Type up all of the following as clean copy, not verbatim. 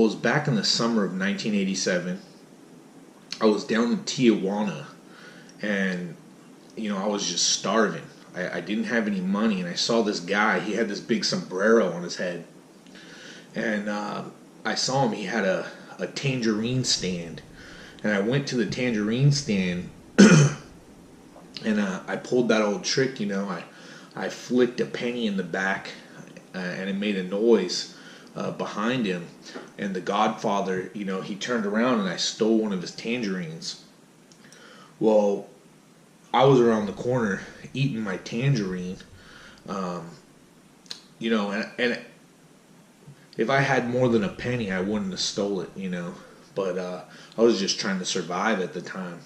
Well, it was back in the summer of 1987. I was down in Tijuana, and I was just starving. I didn't have any money, and I saw this guy. He had this big sombrero on his head, and I saw him. He had a tangerine stand, and I went to the tangerine stand, and I pulled that old trick. I flicked a penny in the back, and it made a noise behind him. And the Godfather, he turned around, and I stole one of his tangerines. Well, I was around the corner eating my tangerine, and if I had more than a penny, I wouldn't have stole it, But I was just trying to survive at the time.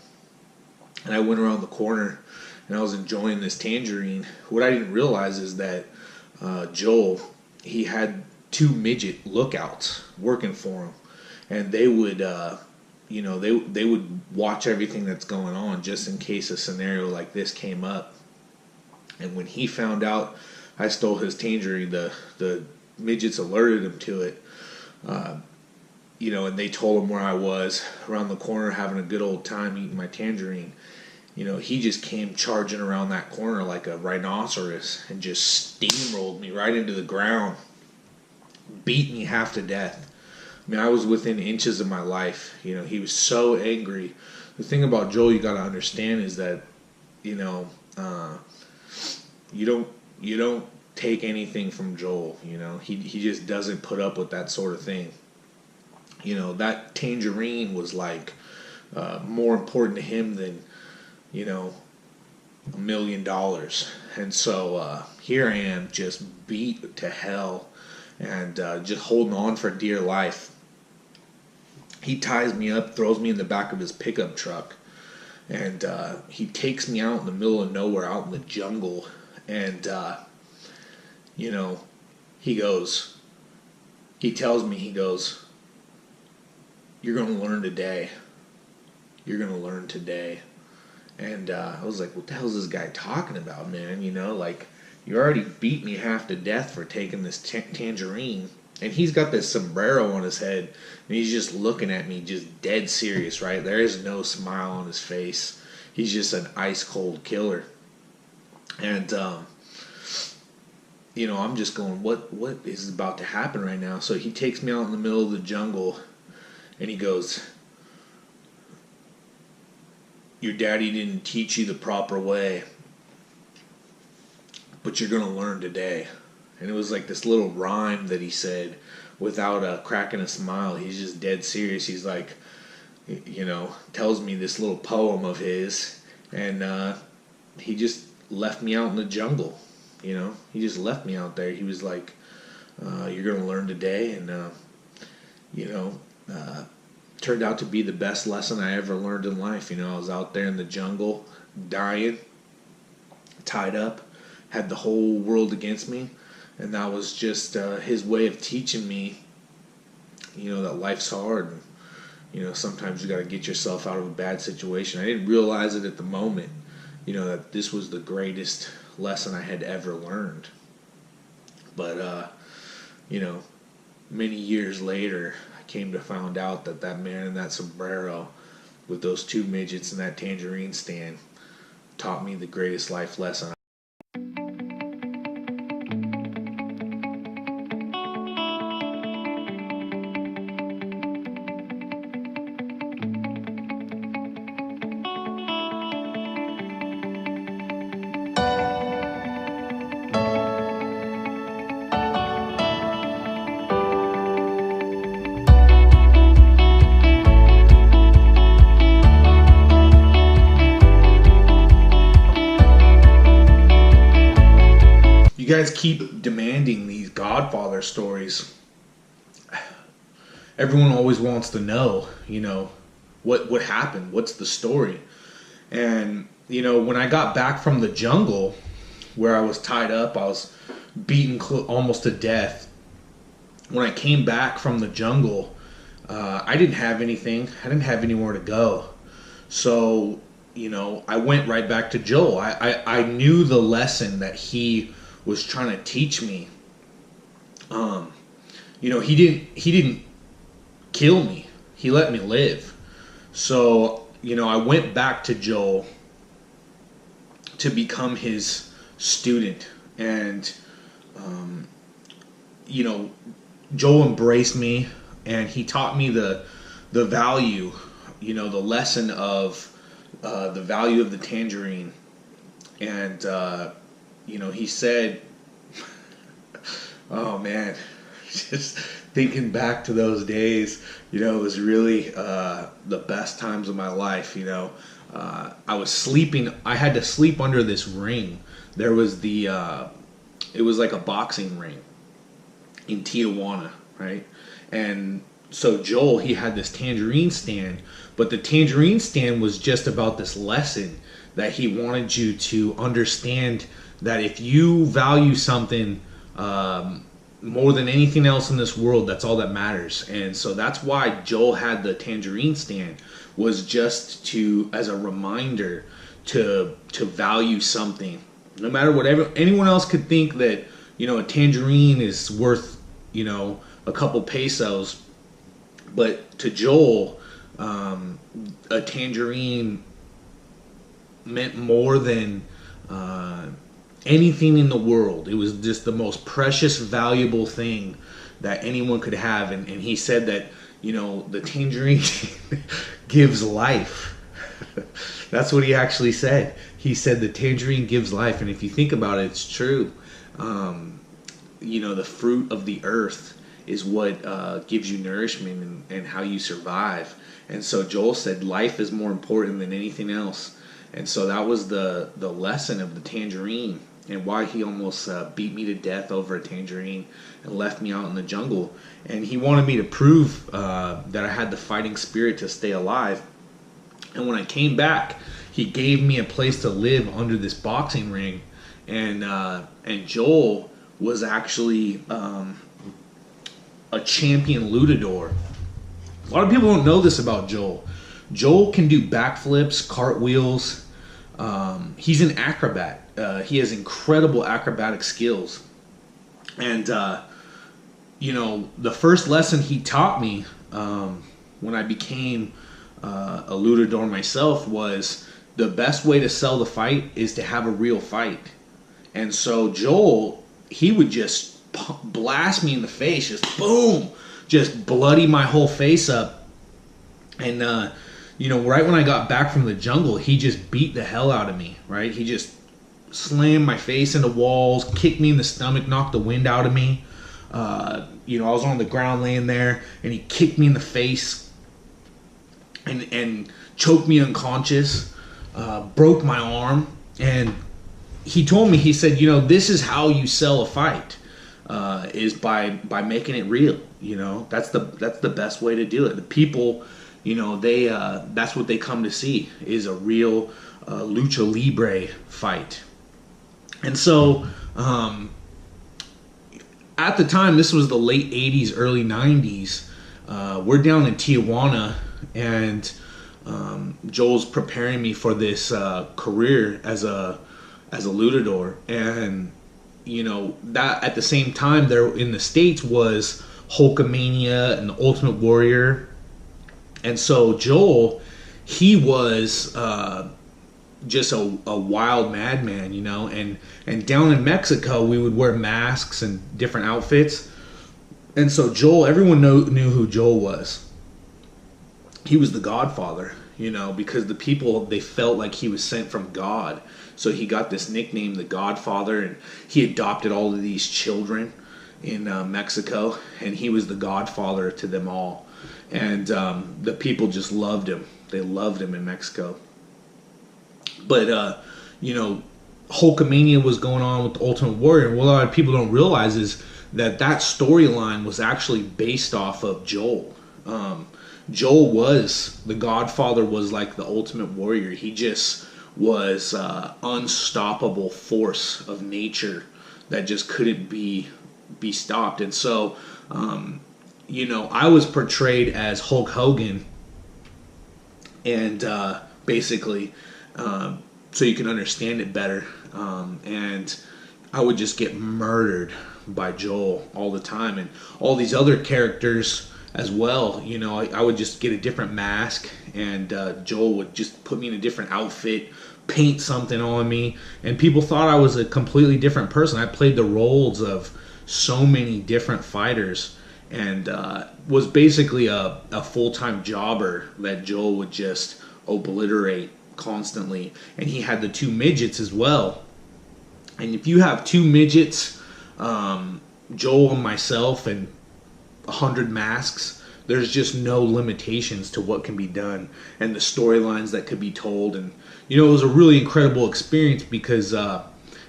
And I went around the corner, and I was enjoying this tangerine. What I didn't realize is that Joel, he had two midget lookouts working for him, and they would, they would watch everything that's going on just in case a scenario like this came up. And when he found out I stole his tangerine, the midgets alerted him to it, and they told him where I was around the corner having a good old time eating my tangerine. He just came charging around that corner like a rhinoceros and just steamrolled me right into the ground, beat me half to death. I mean, I was within inches of my life. He was so angry. The thing about Joel you got to understand is that, you don't take anything from Joel. He just doesn't put up with that sort of thing. That tangerine was like more important to him than $1 million. And so here I am, just beat to hell, and just holding on for dear life. He ties me up, throws me in the back of his pickup truck, and he takes me out in the middle of nowhere, out in the jungle, and he tells me, "You're going to learn today. You're going to learn today." And I was like, what the hell is this guy talking about, man? You already beat me half to death for taking this tangerine. And he's got this sombrero on his head, and he's just looking at me, just dead serious, right? There is no smile on his face. He's just an ice-cold killer. And, I'm just going, what is about to happen right now? So he takes me out in the middle of the jungle, and he goes, "Your daddy didn't teach you the proper way, but you're going to learn today." And it was like this little rhyme that he said without cracking a smile. He's just dead serious. He's like, tells me this little poem of his, and he just left me out in the jungle. He just left me out there. He was like, "You're going to learn today," and turned out to be the best lesson I ever learned in life. I was out there in the jungle, dying, tied up, had the whole world against me, and that was just his way of teaching me, that life's hard, and sometimes you got to get yourself out of a bad situation. I didn't realize it at the moment, that this was the greatest lesson I had ever learned. But many years later, I came to find out that man in that sombrero with those two midgets in that tangerine stand taught me the greatest life lesson. You guys keep demanding these Godfather stories. Everyone always wants to know, what happened, what's the story. And, when I got back from the jungle where I was tied up, I was beaten almost to death. When I came back from the jungle, I didn't have anything. I didn't have anywhere to go. So, I went right back to Joel. I knew the lesson that he was trying to teach me. He didn't kill me. He let me live. So, I went back to Joel to become his student. And, Joel embraced me, and he taught me the value, the lesson of the value of the tangerine. And, he said, oh man, just thinking back to those days, it was really the best times of my life. I was sleeping. I had to sleep under this ring. There was it was like a boxing ring in Tijuana, right? And so Joel, he had this tangerine stand, but the tangerine stand was just about this lesson that he wanted you to understand, that if you value something more than anything else in this world, that's all that matters. And so that's why Joel had the tangerine stand, was just as a reminder to value something. No matter whatever anyone else could think that, a tangerine is worth, a couple pesos. But to Joel, a tangerine meant more than anything in the world. It was just the most precious, valuable thing that anyone could have. And he said that, the tangerine gives life. That's what he actually said. He said the tangerine gives life. And if you think about it, it's true. The fruit of the earth is what gives you nourishment and how you survive. And so Joel said life is more important than anything else. And so that was the lesson of the tangerine, and why he almost beat me to death over a tangerine and left me out in the jungle. And he wanted me to prove that I had the fighting spirit to stay alive. And when I came back, he gave me a place to live under this boxing ring. And Joel was actually a champion luchador. A lot of people don't know this about Joel. Joel can do backflips, cartwheels. He's an acrobat. He has incredible acrobatic skills. And, the first lesson he taught me when I became a luchador myself was the best way to sell the fight is to have a real fight. And so Joel, he would just blast me in the face, just boom, just bloody my whole face up. And, right when I got back from the jungle, he just beat the hell out of me, right? He just slammed my face into walls, kicked me in the stomach, knocked the wind out of me. I was on the ground laying there, and he kicked me in the face and choked me unconscious, broke my arm. And he told me, he said, this is how you sell a fight, is by making it real. That's the best way to do it. The people, they that's what they come to see, is a real lucha libre fight. And so at the time, this was the late 80s, early 90s, we're down in Tijuana, and Joel's preparing me for this career as a luchador. And that at the same time there in the States was Hulkamania and the Ultimate Warrior. And so Joel, he was just a wild madman, and down in Mexico we would wear masks and different outfits. And so Joel, everyone knew who Joel was. He was the Godfather, because the people, they felt like he was sent from God. So he got this nickname, the Godfather, and he adopted all of these children in Mexico, and he was the Godfather to them all. And the people just loved him. They loved him in Mexico. But, Hulkamania was going on with the Ultimate Warrior. And what a lot of people don't realize is that storyline was actually based off of Joel. Joel was, the Godfather was like the Ultimate Warrior. He just was unstoppable force of nature that just couldn't be stopped. And so, I was portrayed as Hulk Hogan, and basically, so you can understand it better. And I would just get murdered by Joel all the time, and all these other characters, as well. You know, I would just get a different mask, and Joel would just put me in a different outfit, paint something on me, and people thought I was a completely different person. I played the roles of so many different fighters, and was basically a full-time jobber that Joel would just obliterate constantly. And he had the two midgets as well. And if you have two midgets, Joel and myself, and 100 masks, there's just no limitations to what can be done and the storylines that could be told. And it was a really incredible experience because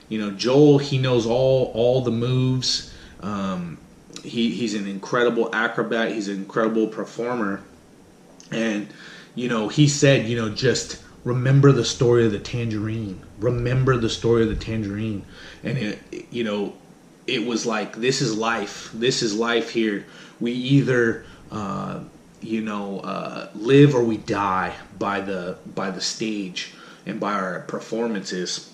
Joel, he knows all the moves. He's an incredible acrobat. He's an incredible performer. And he said, just remember the story of the tangerine. Remember the story of the tangerine. And it was like, this is life. This is life here. We either live or we die by the stage and by our performances.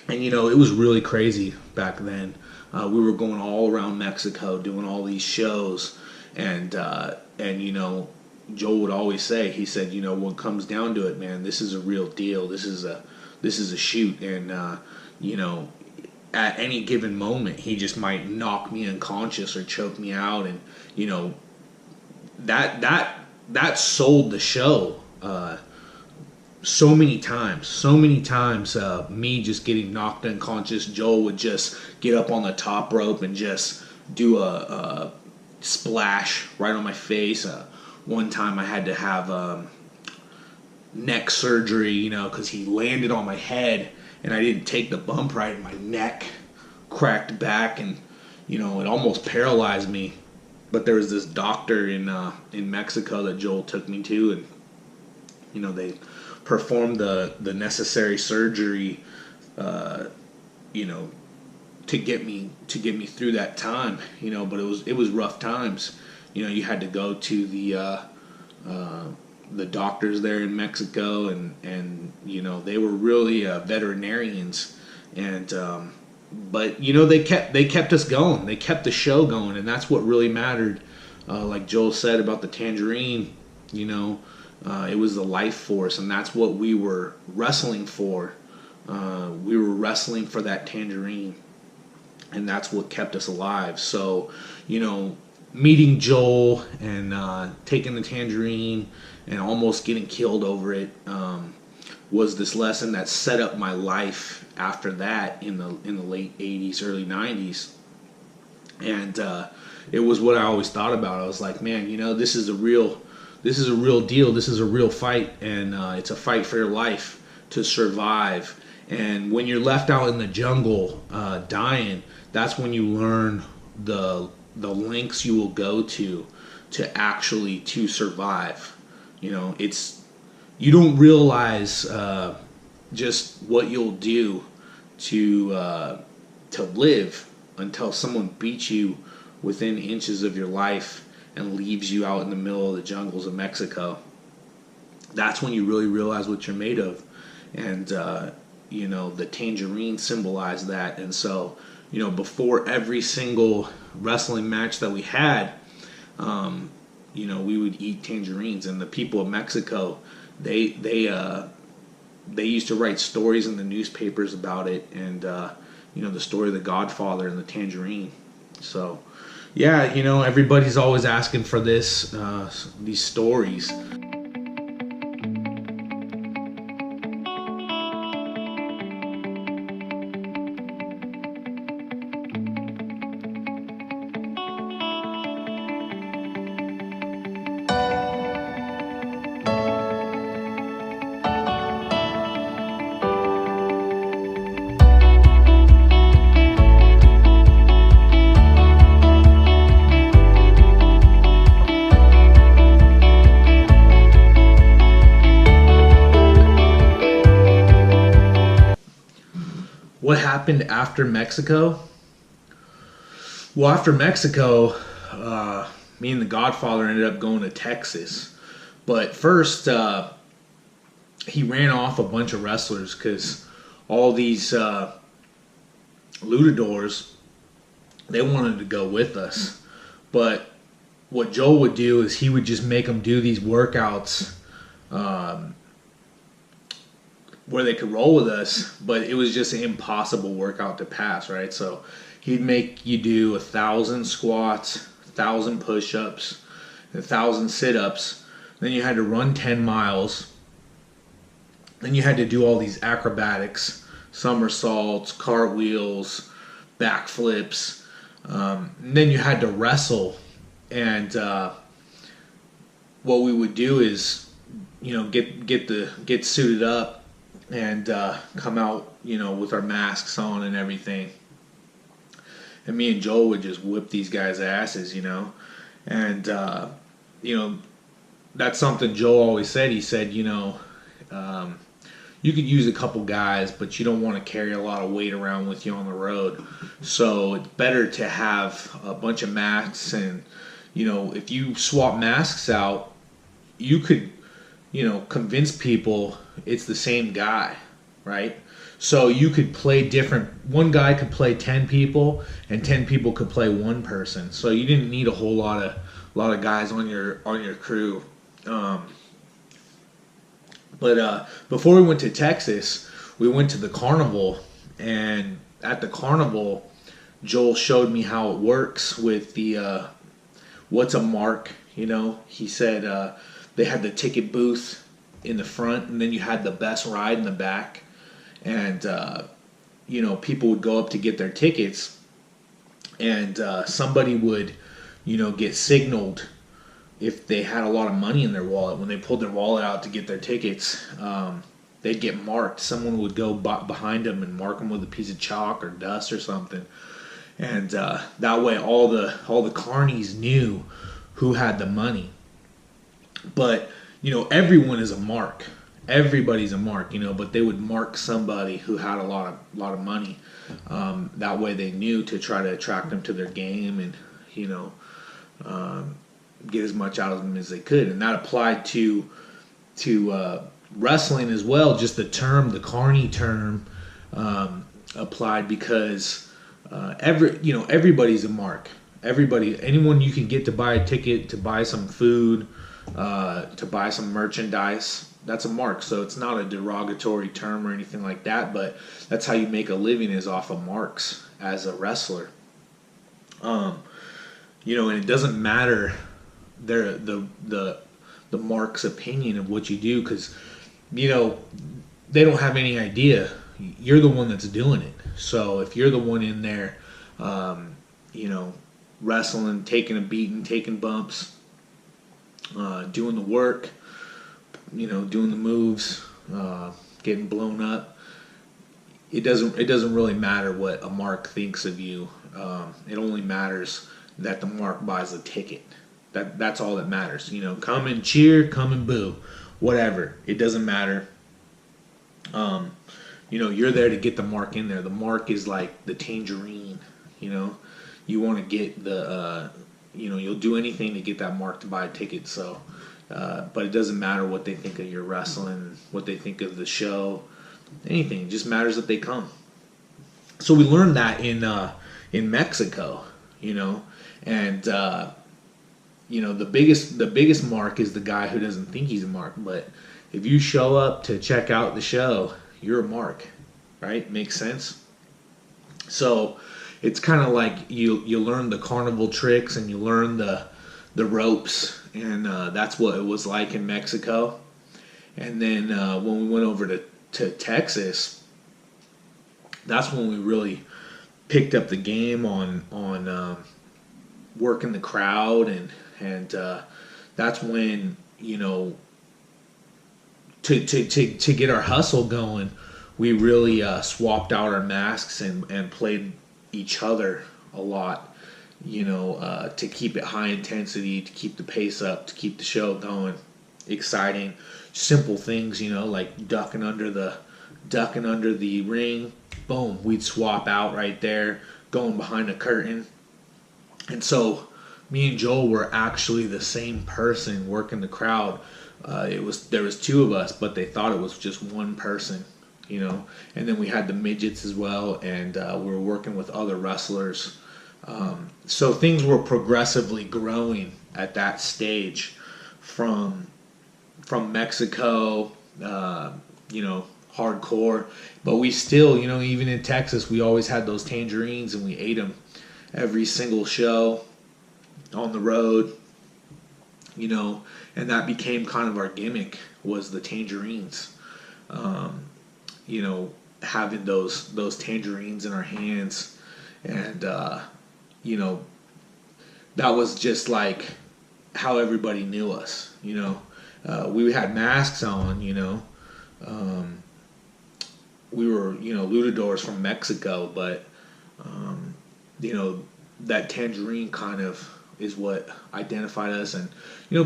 And it was really crazy back then. We were going all around Mexico doing all these shows, and Joel would always say, he said, when it comes down to it, man, this is a real deal. This is a shoot, and at any given moment, he just might knock me unconscious or choke me out, and that sold the show. So many times, me just getting knocked unconscious. Joel would just get up on the top rope and just do a splash right on my face. One time I had to have neck surgery, because he landed on my head and I didn't take the bump right, and my neck cracked back, and it almost paralyzed me. But there was this doctor in Mexico that Joel took me to, and they performed the necessary surgery, to get me through that time, but it was rough times. You had to go to the doctors there in Mexico, and they were really veterinarians, and but they kept us going. They kept the show going, and that's what really mattered. Like Joel said about the tangerine, it was the life force, and that's what we were wrestling for. We were wrestling for that tangerine, and that's what kept us alive. So, meeting Joel and taking the tangerine and almost getting killed over it was this lesson that set up my life after that in the late 80s, early 90s. And it was what I always thought about. I was like, man, this is a real deal. This is a real fight, and it's a fight for your life to survive. And when you're left out in the jungle dying, that's when you learn the lengths you will go to actually to survive. You don't realize just what you'll do to live until someone beats you within inches of your life and leaves you out in the middle of the jungles of Mexico. That's when you really realize what you're made of. And the tangerine symbolized that. And so before every single wrestling match that we had, we would eat tangerines. And the people of Mexico, they used to write stories in the newspapers about it, and the story of the Godfather and the tangerine. So yeah, everybody's always asking for this, these stories. What happened after Mexico? Well, after Mexico, me and the Godfather ended up going to Texas. But first, he ran off a bunch of wrestlers because all these luchadors, they wanted to go with us. But what Joel would do is he would just make them do these workouts um, where they could roll with us, but it was just an impossible workout to pass, right? So he'd make you do 1,000 squats, 1,000 push-ups, 1,000 sit-ups. Then you had to run 10 miles. Then you had to do all these acrobatics, somersaults, cartwheels, backflips. And then you had to wrestle. And what we would do is, get suited up and come out, with our masks on and everything. And me and Joel would just whip these guys' asses, And, that's something Joel always said. He said, you could use a couple guys, but you don't want to carry a lot of weight around with you on the road. So it's better to have a bunch of masks. And, if you swap masks out, you could, convince people it's the same guy, right? So you could play different. One guy could play 10 people, and 10 people could play one person. So you didn't need a whole lot of guys on your crew. But before we went to Texas, we went to the carnival, and at the carnival, Joel showed me how it works with the what's a mark. He said they had the ticket booth in the front, and then you had the best ride in the back, and people would go up to get their tickets, and somebody would get signaled if they had a lot of money in their wallet. When they pulled their wallet out to get their tickets, they'd get marked. Someone would go behind them and mark them with a piece of chalk or dust or something, and that way all the carnies knew who had the money. But everyone is a mark. Everybody's a mark, but they would mark somebody who had a lot of money. That way they knew to try to attract them to their game and get as much out of them as they could. And that applied to wrestling as well. Just the carny term applied because everybody's a mark. Anyone you can get to buy a ticket, to buy some food, to buy some merchandise, that's a mark. So it's not a derogatory term or anything like that, but that's how you make a living, is off of marks as a wrestler. And it doesn't matter the mark's opinion of what you do, because they don't have any idea. You're the one that's doing it. So if you're the one in there, wrestling, taking a beating, taking bumps, doing the work, doing the moves, getting blown up, it doesn't really matter what a mark thinks of you. It only matters that the mark buys a ticket. That's all that matters. Come and cheer, come and boo, whatever. It doesn't matter. You're there to get the mark in there. The mark is like the tangerine. You want to get the, you'll do anything to get that mark to buy a ticket. So, but it doesn't matter what they think of your wrestling, what they think of the show, anything. It just matters that they come. So we learned that in Mexico, and the biggest mark is the guy who doesn't think he's a mark. But if you show up to check out the show, you're a mark, right? Makes sense. So it's kind of like you learn the carnival tricks and you learn the ropes, and that's what it was like in Mexico. And then when we went over to Texas, that's when we really picked up the game on working the crowd, and that's when to get our hustle going, we really swapped out our masks and played each other a lot, to keep it high intensity, to keep the pace up, to keep the show going, exciting, simple things, like ducking under the ring, boom, we'd swap out right there, going behind a curtain. And so me and Joel were actually the same person working the crowd. There was two of us, but they thought it was just one person, And then we had the midgets as well, and we were working with other wrestlers So things were progressively growing at that stage from Mexico, hardcore. But we still, even in Texas, we always had those tangerines and we ate them every single show on the road, and that became kind of our gimmick, was the tangerines. Um, Having those tangerines in our hands, and that was just like how everybody knew us. We had masks on. We were luchadors from Mexico, but that tangerine kind of is what identified us, and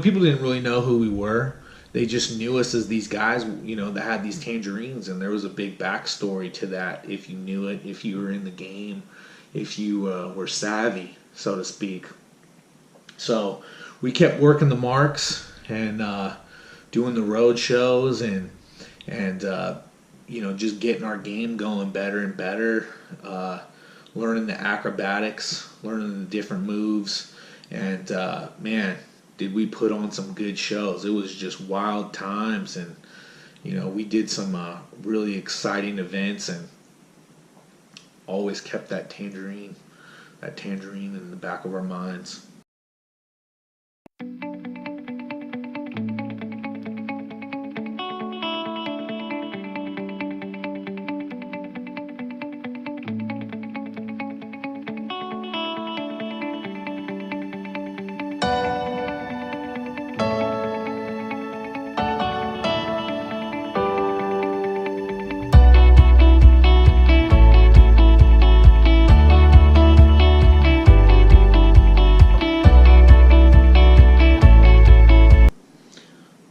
people didn't really know who we were. They just knew us as these guys, that had these tangerines, and there was a big backstory to that. If you knew it, if you were in the game, if you were savvy, so to speak. So we kept working the marks and doing the road shows and just getting our game going better and better, learning the acrobatics, learning the different moves, and man, did we put on some good shows. It was just wild times, and we did some really exciting events, and always kept that tangerine in the back of our minds.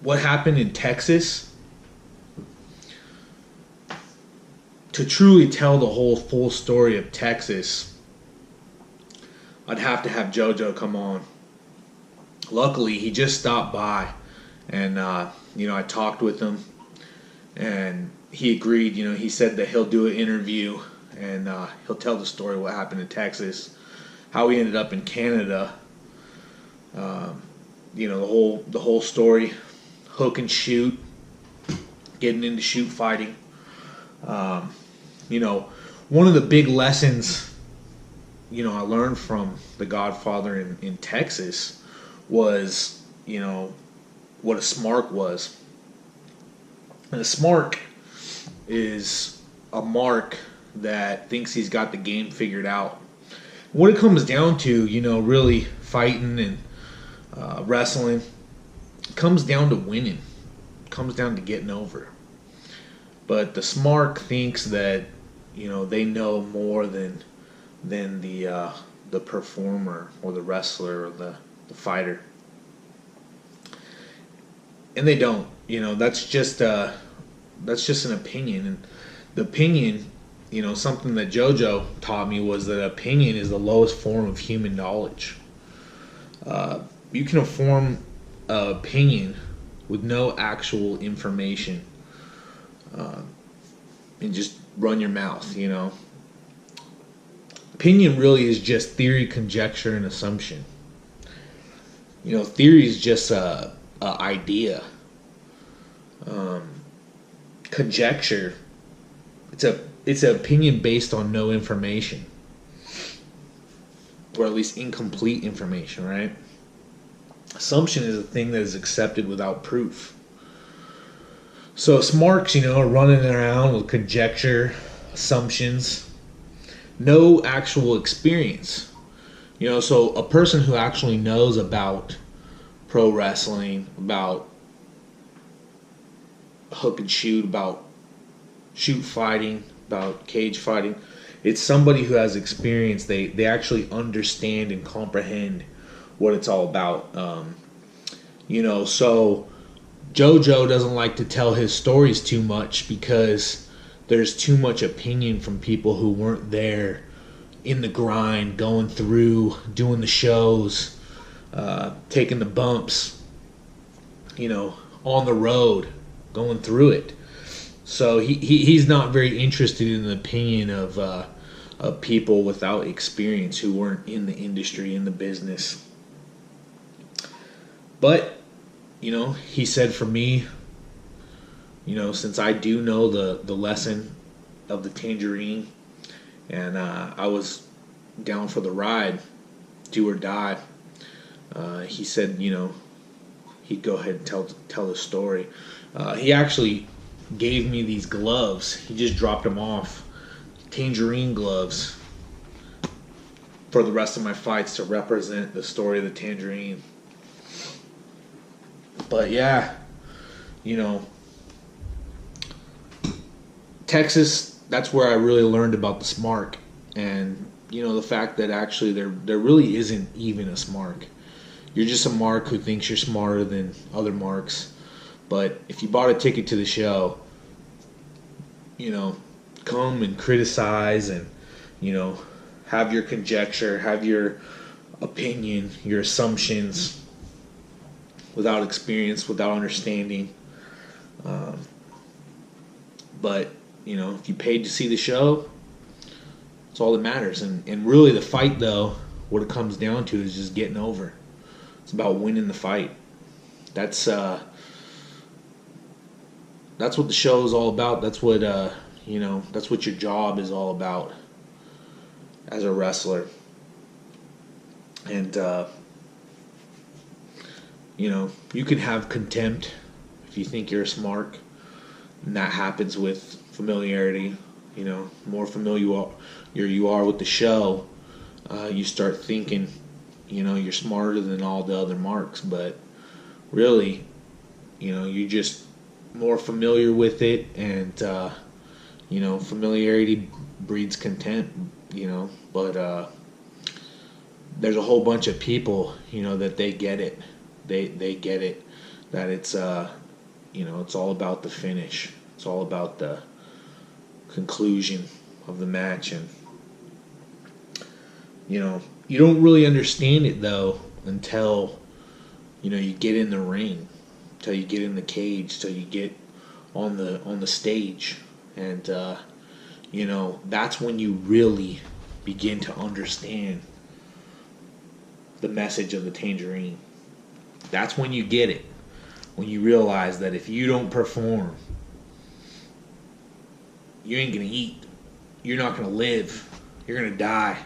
What happened in Texas, to truly tell the whole full story of Texas, I'd have to have JoJo come on. Luckily, he just stopped by, and I talked with him, and he agreed. He said that he'll do an interview, and he'll tell the story of what happened in Texas, how he ended up in Canada. The whole story. Hook and shoot, getting into shoot fighting. One of the big lessons, I learned from The Godfather in Texas was, what a smark was. And a smark is a mark that thinks he's got the game figured out. What it comes down to, really fighting and wrestling, comes down to winning. Comes down to getting over. But the smart thinks that they know more than the performer or the wrestler or the fighter, and they don't. That's just an opinion, and the opinion, something that JoJo taught me was that opinion is the lowest form of human knowledge. You can form an opinion with no actual information, and just run your mouth. Opinion really is just theory, conjecture, and assumption. Theory is just a idea. Conjecture, it's an opinion based on no information, or at least incomplete information, right? Assumption is a thing that is accepted without proof. So smarks, are running around with conjecture, assumptions, no actual experience. So a person who actually knows about pro wrestling, about hook and shoot, about shoot fighting, about cage fighting, it's somebody who has experience. They actually understand and comprehend what it's all about. So JoJo doesn't like to tell his stories too much because there's too much opinion from people who weren't there in the grind, going through, doing the shows, taking the bumps, on the road, going through it. So he's not very interested in the opinion of of people without experience who weren't in the industry, in the business. But, he said for me, since I do know the lesson of the tangerine, and I was down for the ride, do or die, he said, he'd go ahead and tell the story. He actually gave me these gloves. He just dropped them off, tangerine gloves, for the rest of my fights to represent the story of the tangerine. But yeah, Texas, that's where I really learned about the SMARC, and the fact that actually there really isn't even a SMARC. You're just a mark who thinks you're smarter than other marks. But if you bought a ticket to the show, come and criticize and, have your conjecture, have your opinion, your assumptions, without experience, without understanding. But, if you paid to see the show, it's all that matters. And really the fight, though, what it comes down to is just getting over. It's about winning the fight. That's what the show is all about. That's what that's what your job is all about as a wrestler. And you can have contempt if you think you're a SMARC, and that happens with familiarity. More familiar you are with the show, you start thinking you're smarter than all the other marks, but really, you're just more familiar with it, and familiarity breeds contempt, but there's a whole bunch of people, that they get it. They get it, that it's it's all about the finish. It's all about the conclusion of the match, and you don't really understand it though until you get in the ring, until you get in the cage, till you get on the stage, and that's when you really begin to understand the message of the tangerine. That's when you get it, when you realize that if you don't perform, you ain't gonna eat, you're not gonna live, you're gonna die.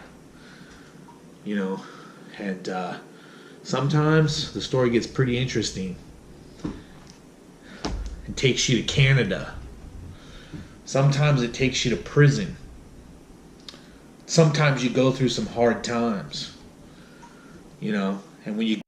And sometimes the story gets pretty interesting. It takes you to Canada. Sometimes it takes you to prison. Sometimes you go through some hard times. And when you